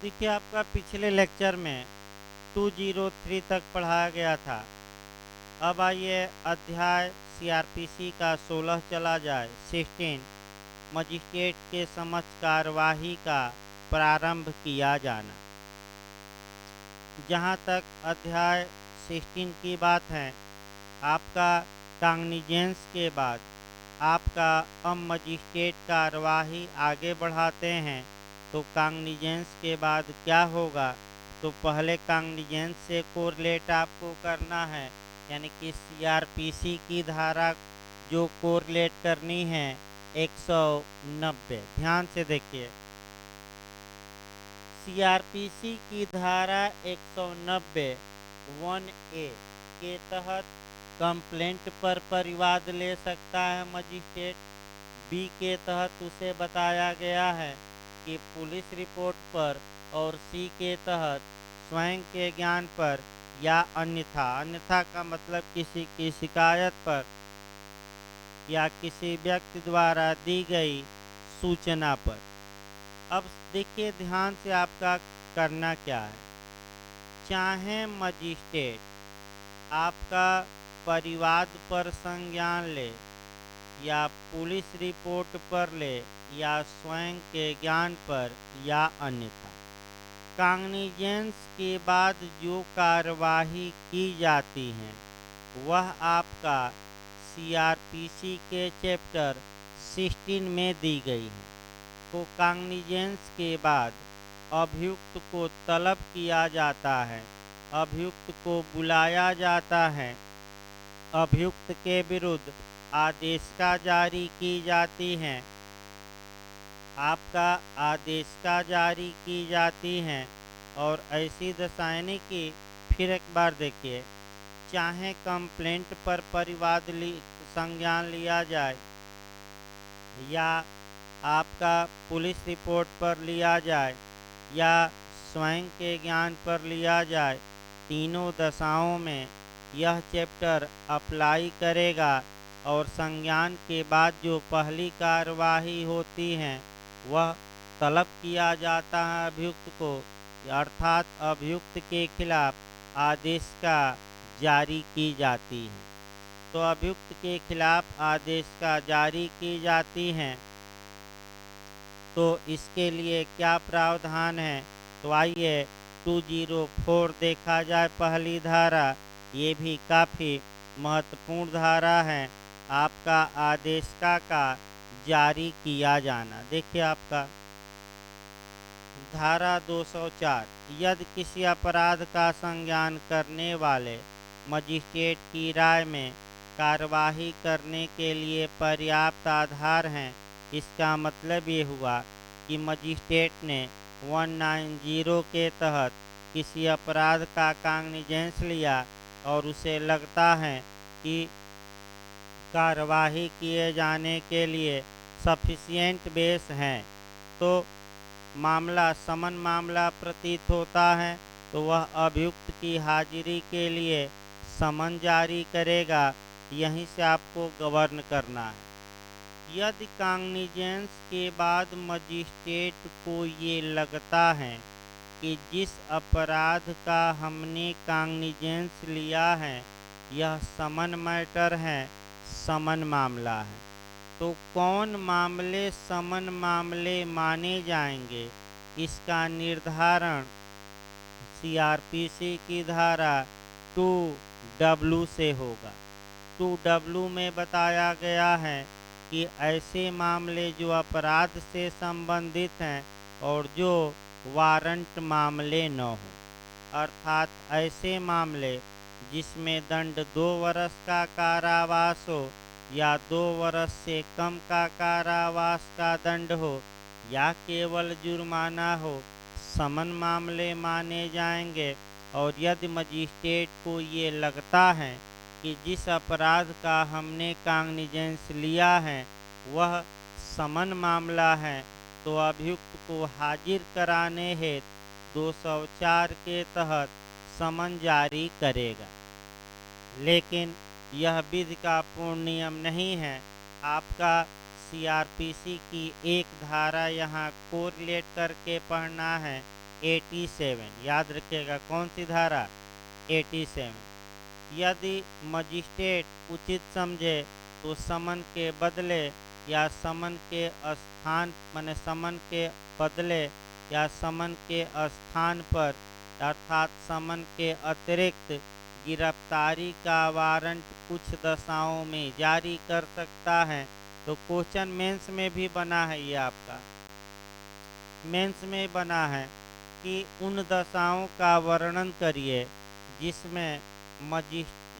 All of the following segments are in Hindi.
देखिए आपका पिछले लेक्चर में 203 तक पढ़ाया गया था। अब आइए अध्याय सीआरपीसी का 16 चला जाए 16 मजिस्ट्रेट के समक्ष कार्यवाही का प्रारंभ किया जाना। जहाँ तक अध्याय 16 की बात है, आपका कांग्निजेंस के बाद आपका अब मजिस्ट्रेट कार्यवाही आगे बढ़ाते हैं। तो कांग्निजेंस के बाद क्या होगा? तो पहले कांग्निजेंस से कोरिलेट आपको करना है, यानी कि सीआरपीसी की धारा जो कोरिलेट करनी है 190। ध्यान से देखिए, सीआरपीसी की धारा 190 1A के तहत कंप्लेंट पर परिवाद ले सकता है मजिस्ट्रेट। बी के तहत उसे बताया गया है कि पुलिस रिपोर्ट पर, और सी के तहत स्वयं के ज्ञान पर या अन्यथा, अन्यथा का मतलब किसी की शिकायत पर या किसी व्यक्ति द्वारा दी गई सूचना पर। अब देखिए ध्यान से आपका करना क्या है। चाहे मजिस्ट्रेट आपका परिवाद पर संज्ञान ले या पुलिस रिपोर्ट पर ले या स्वयं के ज्ञान पर या अन्यथा, कांग्निजेंस के बाद जो कार्यवाही की जाती है वह आपका सीआरपीसी के चैप्टर 16 में दी गई है। तो कांग्निजेंस के बाद अभियुक्त को तलब किया जाता है, अभियुक्त को बुलाया जाता है, अभियुक्त के विरुद्ध आदेशिका जारी की जाती है, आपका आदेशिका जारी की जाती है। और ऐसी दशाएं कि फिर एक बार देखिए, चाहे कंप्लेंट पर परिवाद संज्ञान लिया जाए या आपका पुलिस रिपोर्ट पर लिया जाए या स्वयं के ज्ञान पर लिया जाए, तीनों दशाओं में यह चैप्टर अप्लाई करेगा। और संज्ञान के बाद जो पहली कार्यवाही होती है वह तलब किया जाता है अभियुक्त को, अर्थात अभियुक्त के खिलाफ आदेश का जारी की जाती है। तो अभियुक्त के खिलाफ आदेश का जारी की जाती हैं। तो इसके लिए क्या प्रावधान है? तो आइए 204 देखा जाए। पहली धारा, ये भी काफ़ी महत्वपूर्ण धारा है, आपका आदेशिका का जारी किया जाना। देखिए आपका धारा 204, यदि किसी अपराध का संज्ञान करने वाले मजिस्ट्रेट की राय में कार्यवाही करने के लिए पर्याप्त आधार हैं, इसका मतलब ये हुआ कि मजिस्ट्रेट ने 190 के तहत किसी अपराध का कांग्निजेंस लिया और उसे लगता है कि कार्यवाही किए जाने के लिए सफिशिएंट बेस हैं, तो मामला समन मामला प्रतीत होता है, तो वह अभियुक्त की हाजिरी के लिए समन जारी करेगा। यहीं से आपको गवर्न करना है। यदि कांग्निजेंस के बाद मजिस्ट्रेट को ये लगता है कि जिस अपराध का हमने कांग्निजेंस लिया है यह समन मैटर है, समन मामला है, तो कौन मामले समन मामले माने जाएंगे, इसका निर्धारण सीआरपीसी की धारा 2W से होगा। 2W में बताया गया है कि ऐसे मामले जो अपराध से संबंधित हैं और जो वारंट मामले न हो, अर्थात ऐसे मामले जिसमें दंड 2 वर्ष का कारावास हो या 2 वर्ष से कम का कारावास का दंड हो या केवल जुर्माना हो, समन मामले माने जाएंगे। और यदि मजिस्ट्रेट को ये लगता है कि जिस अपराध का हमने कांग्निजेंस लिया है वह समन मामला है, तो अभियुक्त को हाजिर कराने हेतु 204 के तहत समन जारी करेगा। लेकिन यह विधि का पूर्ण नियम नहीं है। आपका सीआरपीसी की एक धारा यहाँ कोरिलेट करके पढ़ना है 87। याद रखिएगा कौन सी धारा, 87। यदि मजिस्ट्रेट उचित समझे तो समन के बदले या समन के स्थान माने समन के बदले या समन के स्थान पर अर्थात समन के अतिरिक्त गिरफ्तारी का वारंट कुछ दशाओं में जारी कर सकता है। तो क्वेश्चन मेंस में भी बना है, ये आपका मेंस में बना है कि उन दशाओं का वर्णन करिए जिसमें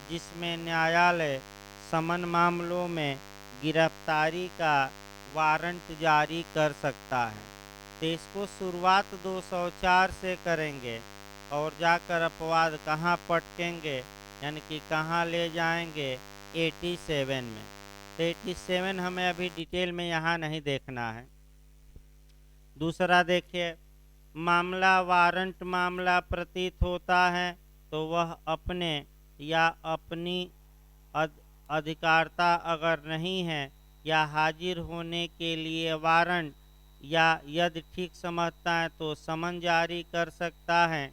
जिसमें न्यायालय समन मामलों में गिरफ्तारी का वारंट जारी कर सकता है। तो इसको शुरुआत 204 से करेंगे और जाकर अपवाद कहाँ पटकेंगे, यानी कि कहाँ ले जाएंगे, 87 में। तो 87 हमें अभी डिटेल में यहाँ नहीं देखना है। दूसरा देखिए, मामला वारंट मामला प्रतीत होता है तो वह अपने या अपनी अधिकारता अगर नहीं है या हाजिर होने के लिए वारंट या यदि ठीक समझता है तो समन जारी कर सकता है।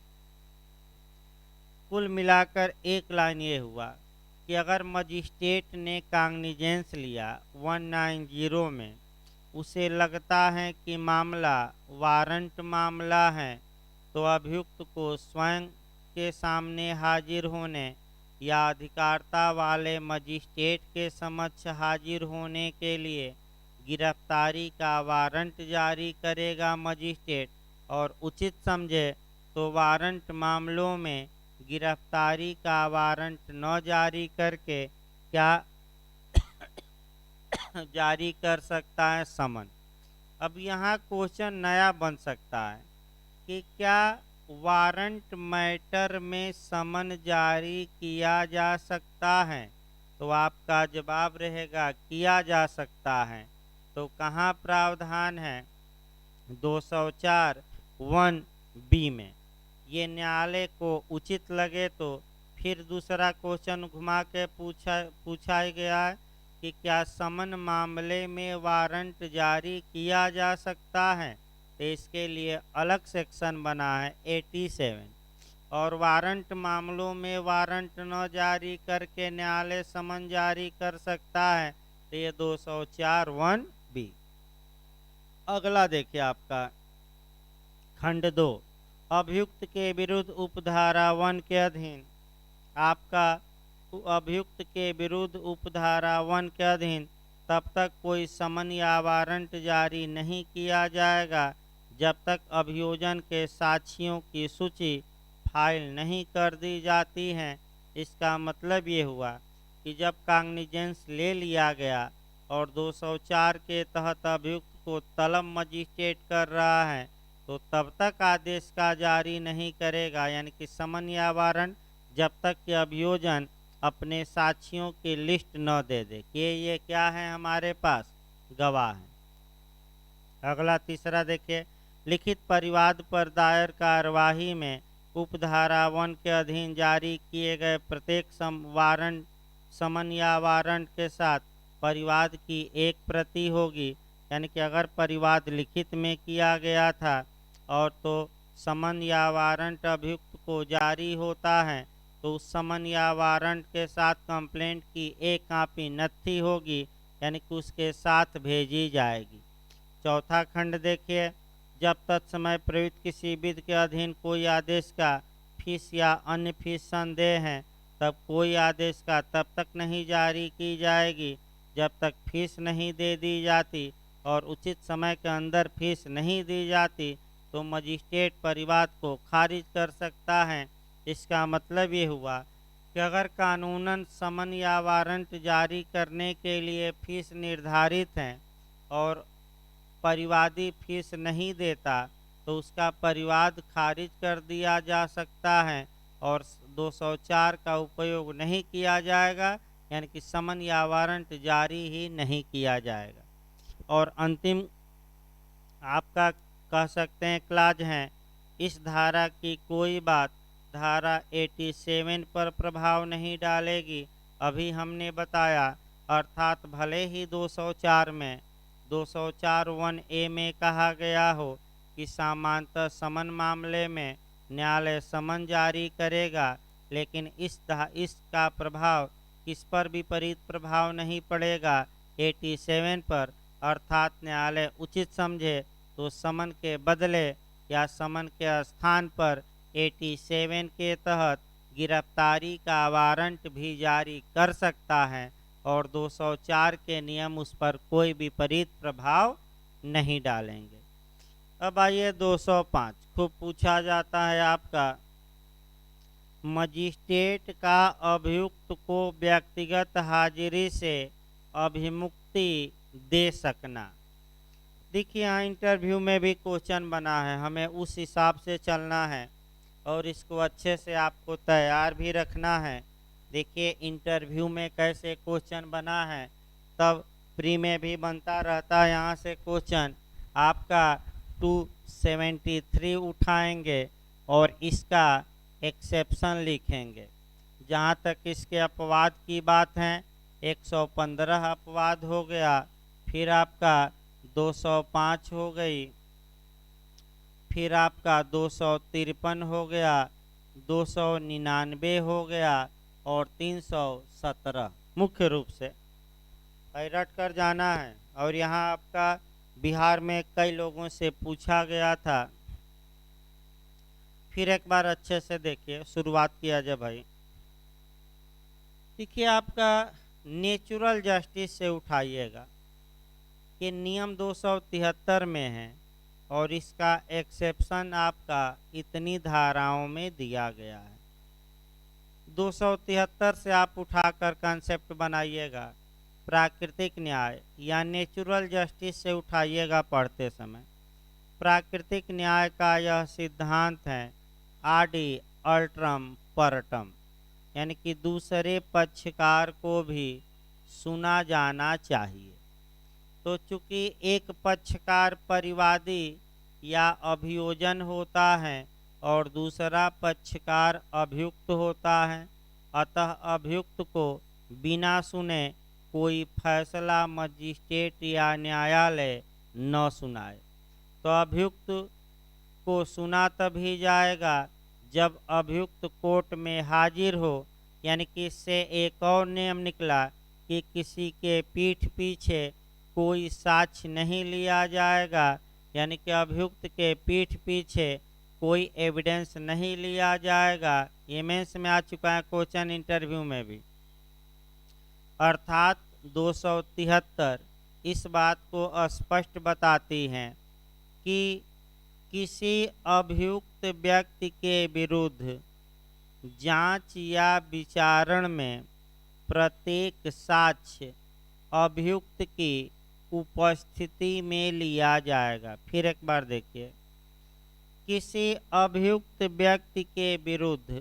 कुल मिलाकर एक लाइन ये हुआ कि अगर मजिस्ट्रेट ने काग्निजेंस लिया 190 में, उसे लगता है कि मामला वारंट मामला है, तो अभियुक्त को स्वयं के सामने हाजिर होने या अधिकारता वाले मजिस्ट्रेट के समक्ष हाजिर होने के लिए गिरफ्तारी का वारंट जारी करेगा मजिस्ट्रेट, और उचित समझे तो वारंट मामलों में गिरफ्तारी का वारंट न जारी करके क्या जारी कर सकता है, समन। अब यहाँ क्वेश्चन नया बन सकता है कि क्या वारंट मैटर में समन जारी किया जा सकता है। तो आपका जवाब रहेगा किया जा सकता है। तो कहाँ प्रावधान है, 204 1B में। ये न्यायालय को उचित लगे तो फिर दूसरा क्वेश्चन घुमा के पूछा गया है कि क्या समन मामले में वारंट जारी किया जा सकता है। तो इसके लिए अलग सेक्शन बना है 87। और वारंट मामलों में वारंट न जारी करके न्यायालय समन जारी कर सकता है, तो ये 204 1B। अगला देखिए आपका खंड 2, अभियुक्त के विरुद्ध उपधारा 1 के अधीन। आपका अभियुक्त के विरुद्ध उपधारा 1 के अधीन तब तक कोई समन या वारंट जारी नहीं किया जाएगा जब तक अभियोजन के साक्षियों की सूची फाइल नहीं कर दी जाती है। इसका मतलब ये हुआ कि जब काग्निजेंस ले लिया गया और 204 के तहत अभियुक्त को तलब मजिस्ट्रेट कर रहा है, तो तब तक आदेश का जारी नहीं करेगा, यानी कि समन या वारंट, जब तक कि अभियोजन अपने साक्षियों की लिस्ट न दे दे कि ये क्या है, हमारे पास गवाह है। अगला तीसरा देखिए, लिखित परिवाद पर दायर कार्यवाही में उपधारा 1 के अधीन जारी किए गए प्रत्येक समन या वारंट के साथ परिवाद की एक प्रति होगी। यानी कि अगर परिवाद लिखित में किया गया था और तो समन या वारंट अभियुक्त को जारी होता है, तो उस समन या वारंट के साथ कंप्लेंट की एक कॉपी नत्थी होगी, यानी कि उसके साथ भेजी जाएगी। चौथा खंड देखिए, जब तत्समय प्रयुक्त किसी विधि के अधीन कोई आदेश का फीस या अन्य फीस संदेह है, तब कोई आदेश का तब तक नहीं जारी की जाएगी जब तक फीस नहीं दे दी जाती, और उचित समय के अंदर फीस नहीं दी जाती तो मजिस्ट्रेट परिवाद को खारिज कर सकता है। इसका मतलब ये हुआ कि अगर कानूनन समन या वारंट जारी करने के लिए फीस निर्धारित है और परिवादी फीस नहीं देता, तो उसका परिवाद खारिज कर दिया जा सकता है और 204 का उपयोग नहीं किया जाएगा, यानी कि समन या वारंट जारी ही नहीं किया जाएगा। और अंतिम आपका कह सकते हैं क्लाज हैं, इस धारा की कोई बात धारा 87 पर प्रभाव नहीं डालेगी। अभी हमने बताया, अर्थात भले ही 204 में 204 1A में कहा गया हो कि समांतर समन मामले में न्यायालय समन जारी करेगा, लेकिन इसका प्रभाव किस पर विपरीत प्रभाव नहीं पड़ेगा, 87 पर, अर्थात न्यायालय उचित समझे तो समन के बदले या समन के स्थान पर 87 के तहत गिरफ्तारी का वारंट भी जारी कर सकता है और 204 के नियम उस पर कोई विपरीत प्रभाव नहीं डालेंगे। अब आइए 205, खूब पूछा जाता है आपका, मजिस्ट्रेट का अभियुक्त को व्यक्तिगत हाजिरी से अभिमुक्ति दे सकना। देखिए यहाँ इंटरव्यू में भी क्वेश्चन बना है, हमें उस हिसाब से चलना है और इसको अच्छे से आपको तैयार भी रखना है। देखिए इंटरव्यू में कैसे क्वेश्चन बना है, तब प्री में भी बनता रहता है यहाँ से क्वेश्चन। आपका 273 उठाएंगे और इसका एक्सेप्शन लिखेंगे। जहाँ तक इसके अपवाद की बात है, 115 अपवाद हो गया, फिर आपका 205 हो गई, फिर आपका 253 हो गया, 299 हो गया और 317 मुख्य रूप से रट कर जाना है। और यहाँ आपका बिहार में कई लोगों से पूछा गया था। फिर एक बार अच्छे से देखिए, शुरुआत किया जाए भाई। देखिए आपका नेचुरल जस्टिस से उठाइएगा कि नियम 273 में है और इसका एक्सेप्शन आपका इतनी धाराओं में दिया गया है। 273 से आप उठाकर कंसेप्ट बनाइएगा, प्राकृतिक न्याय या नेचुरल जस्टिस से उठाइएगा पढ़ते समय। प्राकृतिक न्याय का यह सिद्धांत है आडि अल्ट्रम परटम, यानी कि दूसरे पक्षकार को भी सुना जाना चाहिए। तो चूंकि एक पक्षकार परिवादी या अभियोजन होता है और दूसरा पक्षकार अभियुक्त होता है, अतः अभियुक्त को बिना सुने कोई फैसला मजिस्ट्रेट या न्यायालय न सुनाए। तो अभियुक्त को सुना तभी जाएगा जब अभियुक्त कोर्ट में हाजिर हो, यानी कि इससे एक और नियम निकला कि किसी के पीठ पीछे कोई साक्ष्य नहीं लिया जाएगा, यानी कि अभियुक्त के पीठ पीछे कोई एविडेंस नहीं लिया जाएगा। ये मेंस में आ चुका है क्वेश्चन, इंटरव्यू में भी। अर्थात 273 इस बात को स्पष्ट बताती है कि किसी अभियुक्त व्यक्ति के विरुद्ध जांच या विचारण में प्रत्येक साक्ष्य अभियुक्त की उपस्थिति में लिया जाएगा। फिर एक बार देखिए, किसी अभियुक्त व्यक्ति के विरुद्ध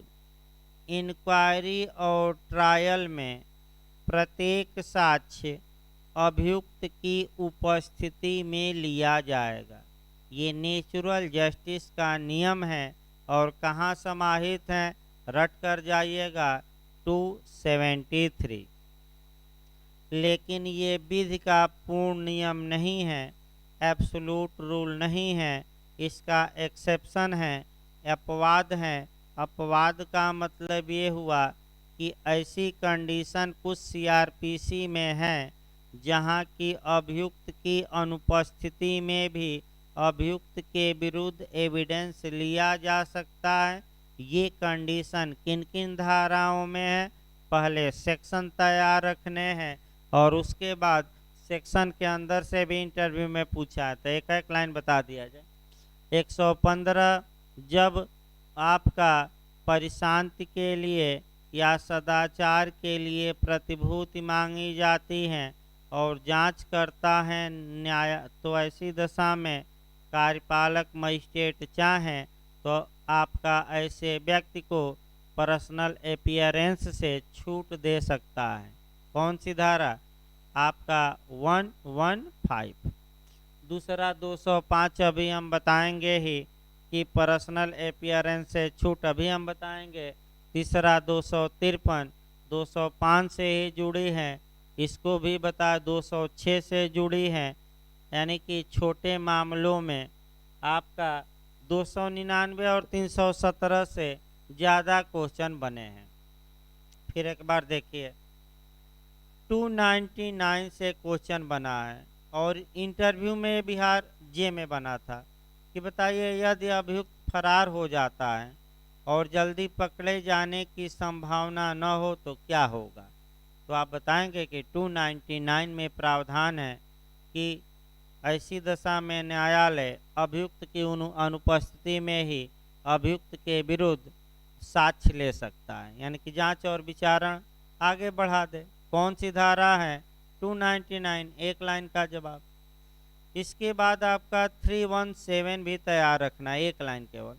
इंक्वायरी और ट्रायल में प्रत्येक साक्ष्य अभियुक्त की उपस्थिति में लिया जाएगा। ये नेचुरल जस्टिस का नियम है और कहाँ समाहित है, रट कर जाइएगा 273। लेकिन ये विधि का पूर्ण नियम नहीं है, एब्सोल्यूट रूल नहीं है, इसका एक्सेप्शन है, अपवाद है। अपवाद का मतलब ये हुआ कि ऐसी कंडीशन कुछ सीआरपीसी में है जहां की अभियुक्त की अनुपस्थिति में भी अभियुक्त के विरुद्ध एविडेंस लिया जा सकता है। ये कंडीशन किन किन धाराओं में है, पहले सेक्शन तैयार रखने हैं और उसके बाद सेक्शन के अंदर से भी इंटरव्यू में पूछा है, तो एक एक लाइन बता दिया जाए। 115, जब आपका परिशांति के लिए या सदाचार के लिए प्रतिभूति मांगी जाती है और जांच करता है न्याय, तो ऐसी दशा में कार्यपालक मजिस्ट्रेट चाहें तो आपका ऐसे व्यक्ति को पर्सनल अपीयरेंस से छूट दे सकता है। कौन सी धारा, आपका 115। दूसरा 205 अभी हम बताएंगे ही कि पर्सनल अपीयरेंस से छूट अभी हम बताएंगे। तीसरा 253 205 से ही जुड़ी है, इसको भी बता 206 से जुड़ी है, यानी कि छोटे मामलों में आपका 299 और 317 से ज़्यादा क्वेश्चन बने हैं। फिर एक बार देखिए 299 से क्वेश्चन बना है और इंटरव्यू में बिहार जे में बना था कि बताइए यदि अभियुक्त फरार हो जाता है और जल्दी पकड़े जाने की संभावना न हो तो क्या होगा। तो आप बताएंगे कि 299 में प्रावधान है कि ऐसी दशा में न्यायालय अभियुक्त की अनुपस्थिति में ही अभियुक्त के विरुद्ध साक्ष्य ले सकता है, यानी कि जांच और विचारण आगे बढ़ा दे। कौन सी धारा है 299, एक लाइन का जवाब। इसके बाद आपका 317 भी तैयार रखना, एक लाइन केवल।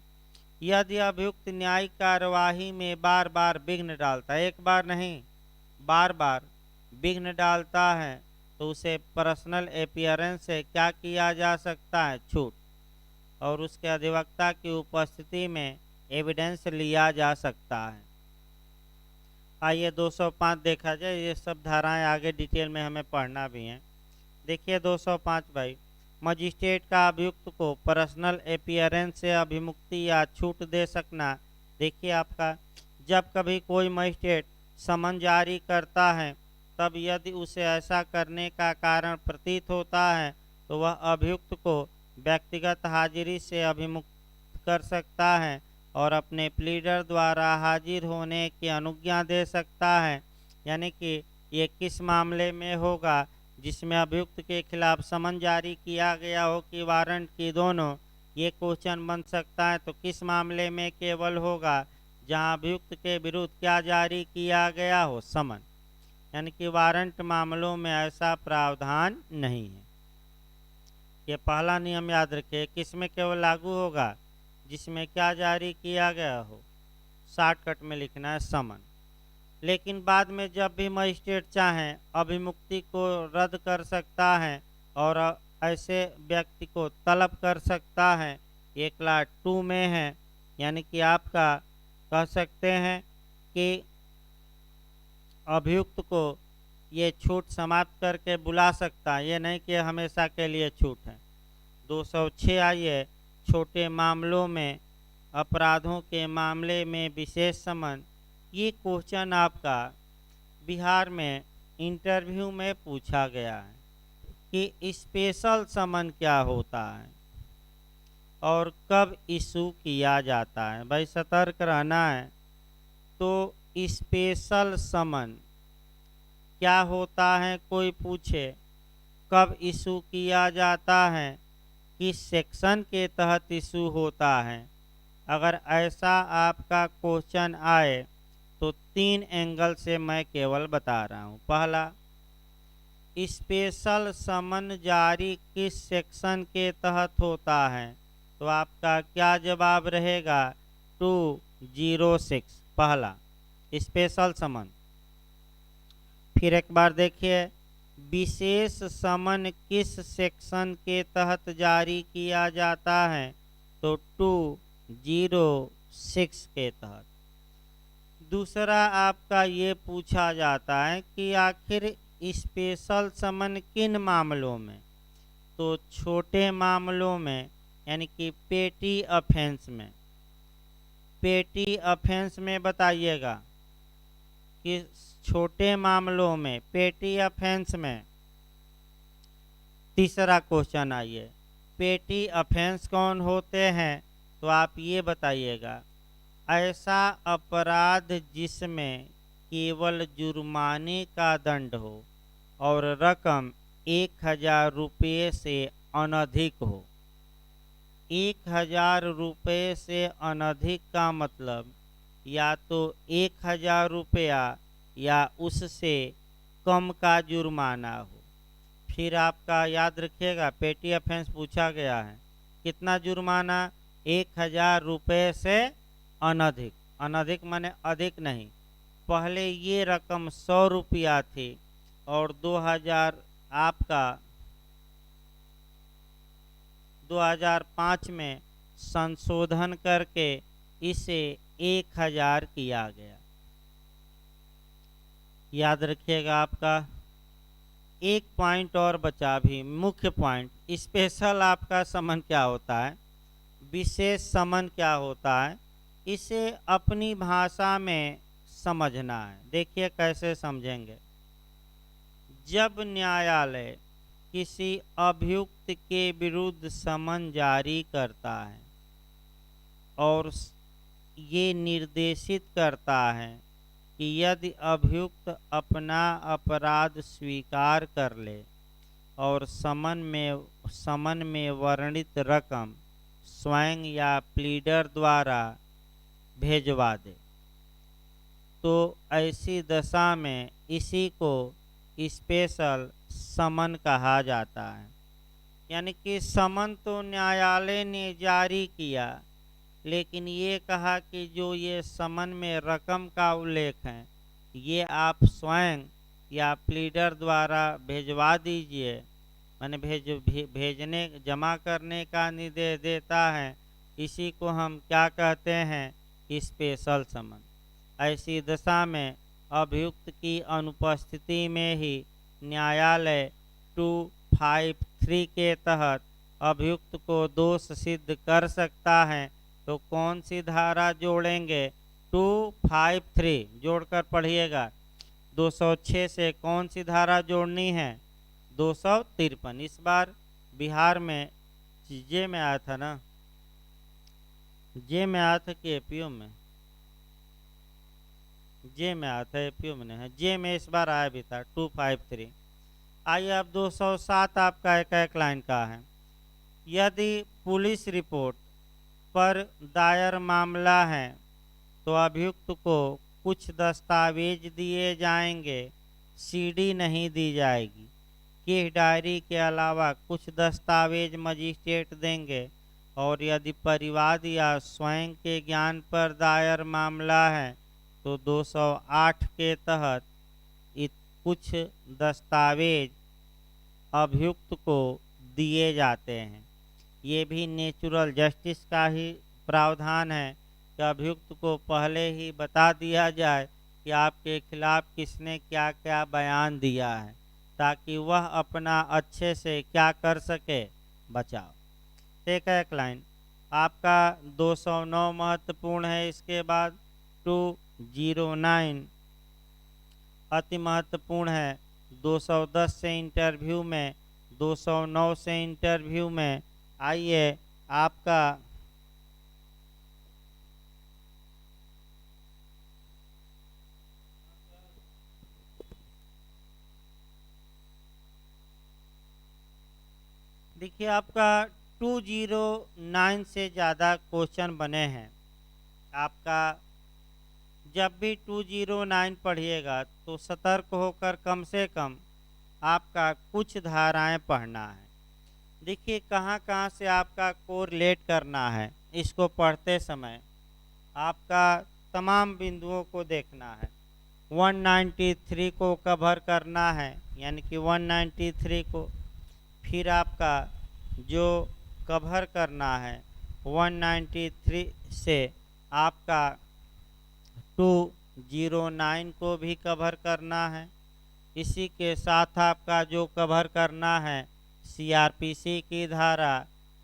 यदि अभियुक्त न्यायिक कार्यवाही में बार बार विघ्न डालता है, एक बार नहीं बार बार विघ्न डालता है, तो उसे पर्सनल अपीयरेंस से क्या किया जा सकता है, छूट, और उसके अधिवक्ता की उपस्थिति में एविडेंस लिया जा सकता है। आइए 205 देखा जाए, ये सब धाराएं आगे डिटेल में हमें पढ़ना भी है। देखिए 205 भाई, मजिस्ट्रेट का अभियुक्त को पर्सनल अपीयरेंस से अभिमुक्ति या छूट दे सकना। देखिए आपका जब कभी कोई मजिस्ट्रेट समन जारी करता है तब यदि उसे ऐसा करने का कारण प्रतीत होता है तो वह अभियुक्त को व्यक्तिगत हाजिरी से अभिमुक्त कर सकता है और अपने प्लीडर द्वारा हाजिर होने की अनुज्ञा दे सकता है। यानी कि ये किस मामले में होगा, जिसमें अभियुक्त के खिलाफ समन जारी किया गया हो कि वारंट की दोनों, ये क्वेश्चन बन सकता है। तो किस मामले में केवल होगा, जहां अभियुक्त के विरुद्ध क्या जारी किया गया हो, समन, यानी कि वारंट मामलों में ऐसा प्रावधान नहीं है। ये पहला नियम याद रखिए, किसमें केवल लागू होगा, जिसमें क्या जारी किया गया हो, शॉर्टकट में लिखना है समन। लेकिन बाद में जब भी मजिस्ट्रेट चाहें अभिमुक्ति को रद्द कर सकता है और ऐसे व्यक्ति को तलब कर सकता है। 1,02 में है, यानी कि आपका कह सकते हैं कि अभियुक्त को ये छूट समाप्त करके बुला सकता है, ये नहीं कि हमेशा के लिए छूट है। 206 आइए, छोटे मामलों में अपराधों के मामले में विशेष समन। ये क्वेश्चन आपका बिहार में इंटरव्यू में पूछा गया है कि स्पेशल समन क्या होता है और कब इशू किया जाता है। भाई सतर्क रहना है। तो स्पेशल समन क्या होता है, कोई पूछे कब इशू किया जाता है, किस सेक्शन के तहत इशू होता है। अगर ऐसा आपका क्वेश्चन आए तो 3 एंगल से मैं केवल बता रहा हूँ। पहला, स्पेशल समन जारी किस सेक्शन के तहत होता है, तो आपका क्या जवाब रहेगा, 206 पहला स्पेशल समन। फिर एक बार देखिए, विशेष समन किस सेक्शन के तहत जारी किया जाता है, तो 206 के तहत। दूसरा आपका ये पूछा जाता है कि आखिर स्पेशल समन किन मामलों में, तो छोटे मामलों में, यानी कि पेटी ऑफेंस में। पेटी ऑफेंस में बताइएगा कि छोटे मामलों में, पेटी ऑफेंस में। तीसरा क्वेश्चन आइए, पेटी ऑफेंस कौन होते हैं, तो आप ये बताइएगा, ऐसा अपराध जिसमें केवल जुर्माने का दंड हो और रकम 1,000 रुपये से अनधिक हो। 1,000 रुपये से अनधिक का मतलब या तो 1,000 रुपया या उससे कम का जुर्माना हो। फिर आपका याद रखिएगा, पेटी ऑफेंस पूछा गया है, कितना जुर्माना, 1,000 रुपये से अनधिक। अनधिक माने अधिक नहीं। पहले ये रकम 100 रुपया थी और 2005 में संशोधन करके इसे 1,000 किया गया। याद रखिएगा आपका एक पॉइंट और बचा भी, मुख्य पॉइंट। स्पेशल आपका समन क्या होता है, विशेष समन क्या होता है, इसे अपनी भाषा में समझना है। देखिए कैसे समझेंगे। जब न्यायालय किसी अभियुक्त के विरुद्ध समन जारी करता है और ये निर्देशित करता है कि यदि अभियुक्त अपना अपराध स्वीकार कर ले और समन में वर्णित रकम स्वयं या प्लीडर द्वारा भेजवा दे, तो ऐसी दशा में इसी को स्पेशल समन कहा जाता है। यानी कि समन तो न्यायालय ने जारी किया, लेकिन ये कहा कि जो ये समन में रकम का उल्लेख है ये आप स्वयं या प्लीडर द्वारा भेजवा दीजिए। मैंने भेजने जमा करने का निर्देश देता है। इसी को हम क्या कहते हैं, स्पेशल समन। ऐसी दशा में अभियुक्त की अनुपस्थिति में ही न्यायालय 253 के तहत अभियुक्त को दोष सिद्ध कर सकता है। तो कौन सी धारा जोड़ेंगे, 253 जोड़कर पढ़िएगा। 206 से कौन सी धारा जोड़नी है, 253। इस बार बिहार में जे में आया था ना, जे में आया था कि एपीओ में, जे में आया था, एपीओ में है, जे में इस बार आया भी था 253। आइए अब 207 आपका एक लाइन का है। यदि पुलिस रिपोर्ट पर दायर मामला है तो अभियुक्त को कुछ दस्तावेज दिए जाएंगे, सीडी नहीं दी जाएगी। केस डायरी के अलावा कुछ दस्तावेज मजिस्ट्रेट देंगे। और यदि परिवाद या स्वयं के ज्ञान पर दायर मामला है तो 208 के तहत कुछ दस्तावेज अभियुक्त को दिए जाते हैं। ये भी नेचुरल जस्टिस का ही प्रावधान है कि अभियुक्त को पहले ही बता दिया जाए कि आपके खिलाफ किसने क्या क्या बयान दिया है, ताकि वह अपना अच्छे से क्या कर सके, बचाव। एक लाइन आपका 209 महत्वपूर्ण है। इसके बाद 209 अति महत्वपूर्ण है। 210 से इंटरव्यू में, 209 से इंटरव्यू में। आइए आपका देखिए आपका 209 से ज़्यादा क्वेश्चन बने हैं। आपका जब भी 209 पढ़िएगा तो सतर्क होकर कम से कम आपका कुछ धाराएं पढ़ना है। देखिए कहाँ कहाँ से आपका कोरिलेट करना है। इसको पढ़ते समय आपका तमाम बिंदुओं को देखना है। 193 को कवर करना है, यानी कि 193 को। फिर आपका जो कवर करना है 193 से आपका 209 को भी कवर करना है। इसी के साथ आपका जो कवर करना है सीआरपीसी की धारा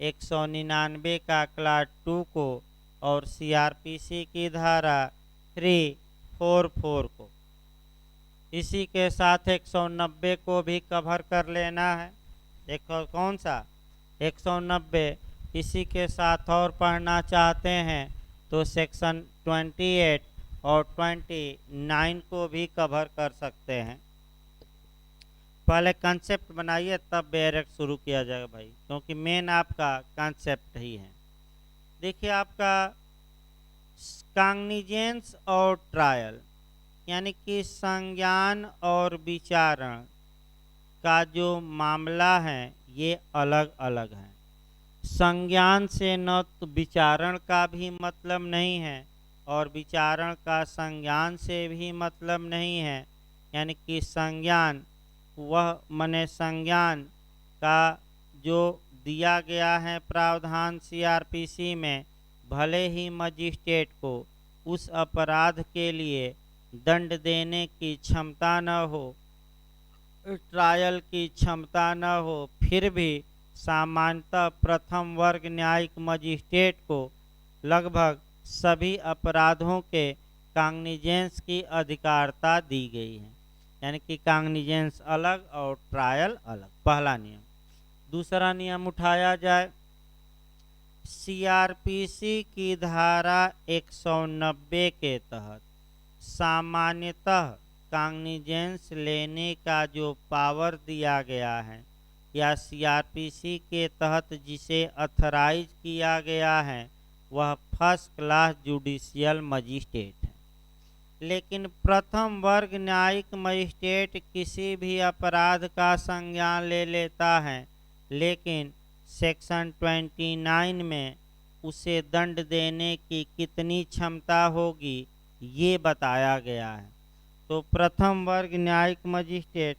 199 का क्लास 2 को और सीआरपीसी की धारा 344 को। इसी के साथ 190 को भी कवर कर लेना है। एक और कौन सा, 190। इसी के साथ और पढ़ना चाहते हैं तो सेक्शन 28 और 29 को भी कवर कर सकते हैं। पहले कंसेप्ट बनाइए तब डायरेक्ट शुरू किया जाएगा भाई, क्योंकि मेन आपका कंसेप्ट ही है। देखिए आपका कॉग्निजेंस और ट्रायल, यानी कि संज्ञान और विचारण का जो मामला है ये अलग अलग है। संज्ञान से न तो विचारण का भी मतलब नहीं है और विचारण का संज्ञान से भी मतलब नहीं है। यानी कि संज्ञान वह मने संज्ञान का जो दिया गया है प्रावधान सीआरपीसी में, भले ही मजिस्ट्रेट को उस अपराध के लिए दंड देने की क्षमता न हो, ट्रायल की क्षमता न हो, फिर भी सामान्यतः प्रथम वर्ग न्यायिक मजिस्ट्रेट को लगभग सभी अपराधों के काग्निजेंस की अधिकारता दी गई है, यानी कि काग्निजेंस अलग और ट्रायल अलग, पहला नियम। दूसरा नियम उठाया जाए, सीआरपीसी की धारा 190 के तहत सामान्यतः काग्निजेंस लेने का जो पावर दिया गया है या सीआरपीसी के तहत जिसे अथराइज किया गया है वह फर्स्ट क्लास जुडिशियल मजिस्ट्रेट है। लेकिन प्रथम वर्ग न्यायिक मजिस्ट्रेट किसी भी अपराध का संज्ञान ले लेता है, लेकिन सेक्शन 29 में उसे दंड देने की कितनी क्षमता होगी ये बताया गया है। तो प्रथम वर्ग न्यायिक मजिस्ट्रेट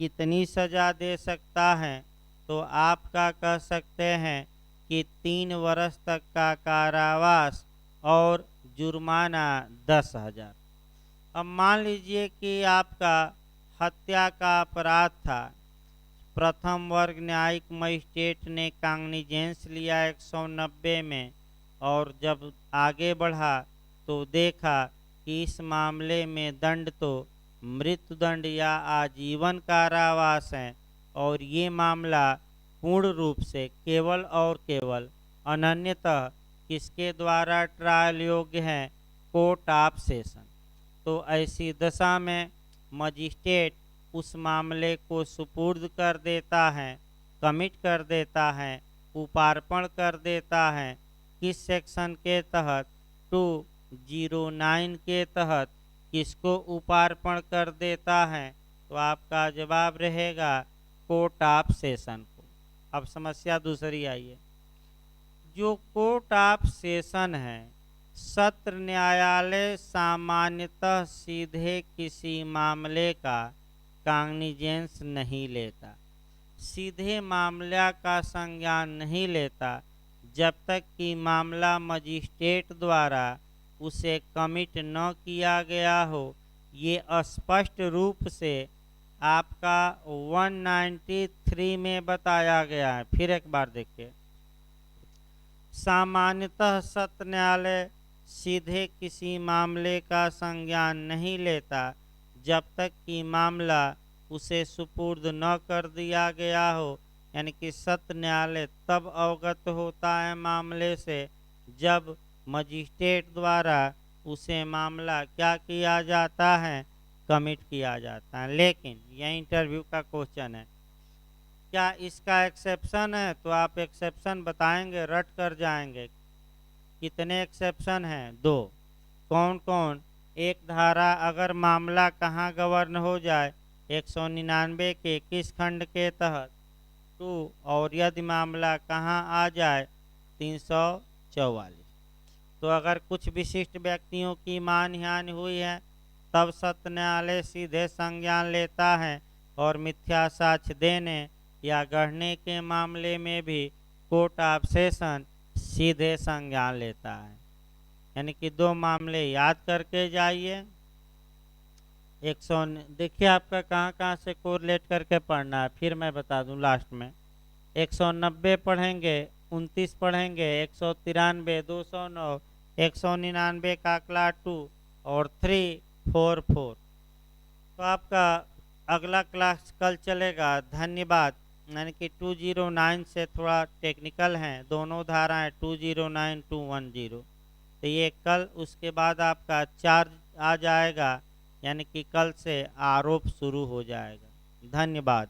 कितनी सज़ा दे सकता है, तो आपका कह सकते हैं कि 3 वर्ष तक का कारावास और जुर्माना 10,000। अब मान लीजिए कि आपका हत्या का अपराध था, प्रथम वर्ग न्यायिक मजिस्ट्रेट ने काग्निजेंस लिया 190 में, और जब आगे बढ़ा तो देखा कि इस मामले में दंड तो मृत्युदंड या आजीवन कारावास है और ये मामला पूर्ण रूप से केवल और केवल अनन्यतः किसके द्वारा ट्रायल योग्य है, कोर्ट ऑफ सेशन। तो ऐसी दशा में मजिस्ट्रेट उस मामले को सुपुर्द कर देता है, कमिट कर देता है, उपार्पण कर देता है। किस सेक्शन के तहत? 209 के तहत किसको उपार्पण कर देता है? तो आपका जवाब रहेगा कोर्ट ऑफ सेशन को। अब समस्या दूसरी आइए, जो कोर्ट ऑफ सेशन है, सत्र न्यायालय सामान्यतः सीधे किसी मामले का काग्निजेंस नहीं लेता, सीधे मामला का संज्ञान नहीं लेता जब तक कि मामला मजिस्ट्रेट द्वारा उसे कमिट न किया गया हो। ये स्पष्ट रूप से आपका 193 में बताया गया है। फिर एक बार देखिए, सामान्यतः सत्र न्यायालय सीधे किसी मामले का संज्ञान नहीं लेता जब तक कि मामला उसे सुपुर्द न कर दिया गया हो, यानी कि सत्र न्यायालय तब अवगत होता है मामले से जब मजिस्ट्रेट द्वारा उसे मामला क्या किया जाता है, कमिट किया जाता है। लेकिन यह इंटरव्यू का क्वेश्चन है, क्या इसका एक्सेप्शन है? तो आप एक्सेप्शन बताएंगे, रट कर जाएंगे। कितने एक्सेप्शन हैं? 2। कौन कौन? एक धारा, अगर मामला कहाँ गवर्न हो जाए, 199 के किस खंड के तहत? 2। और यदि मामला कहाँ आ जाए, 344। तो अगर कुछ विशिष्ट व्यक्तियों की मानहानि हुई है तब सत्र न्यायालय सीधे संज्ञान लेता है, और मिथ्या साक्ष्य देने या गढ़ने के मामले में भी कोर्ट ऑफ सेशन सीधे संज्ञान लेता है। यानी कि 2 मामले याद करके जाइए। 100 देखिए आपका कहाँ कहाँ से कोरिलेट करके पढ़ना है, फिर मैं बता दूं लास्ट में। 190 पढ़ेंगे, 29 पढ़ेंगे, 193, 209, 199 का क्लास 2 और 344। तो आपका अगला क्लास कल चलेगा। धन्यवाद। यानी कि 209 से थोड़ा टेक्निकल हैं, दोनों धाराएं 209 210। तो ये कल, उसके बाद आपका चार्ज आ जाएगा, यानी कि कल से आरोप शुरू हो जाएगा। धन्यवाद।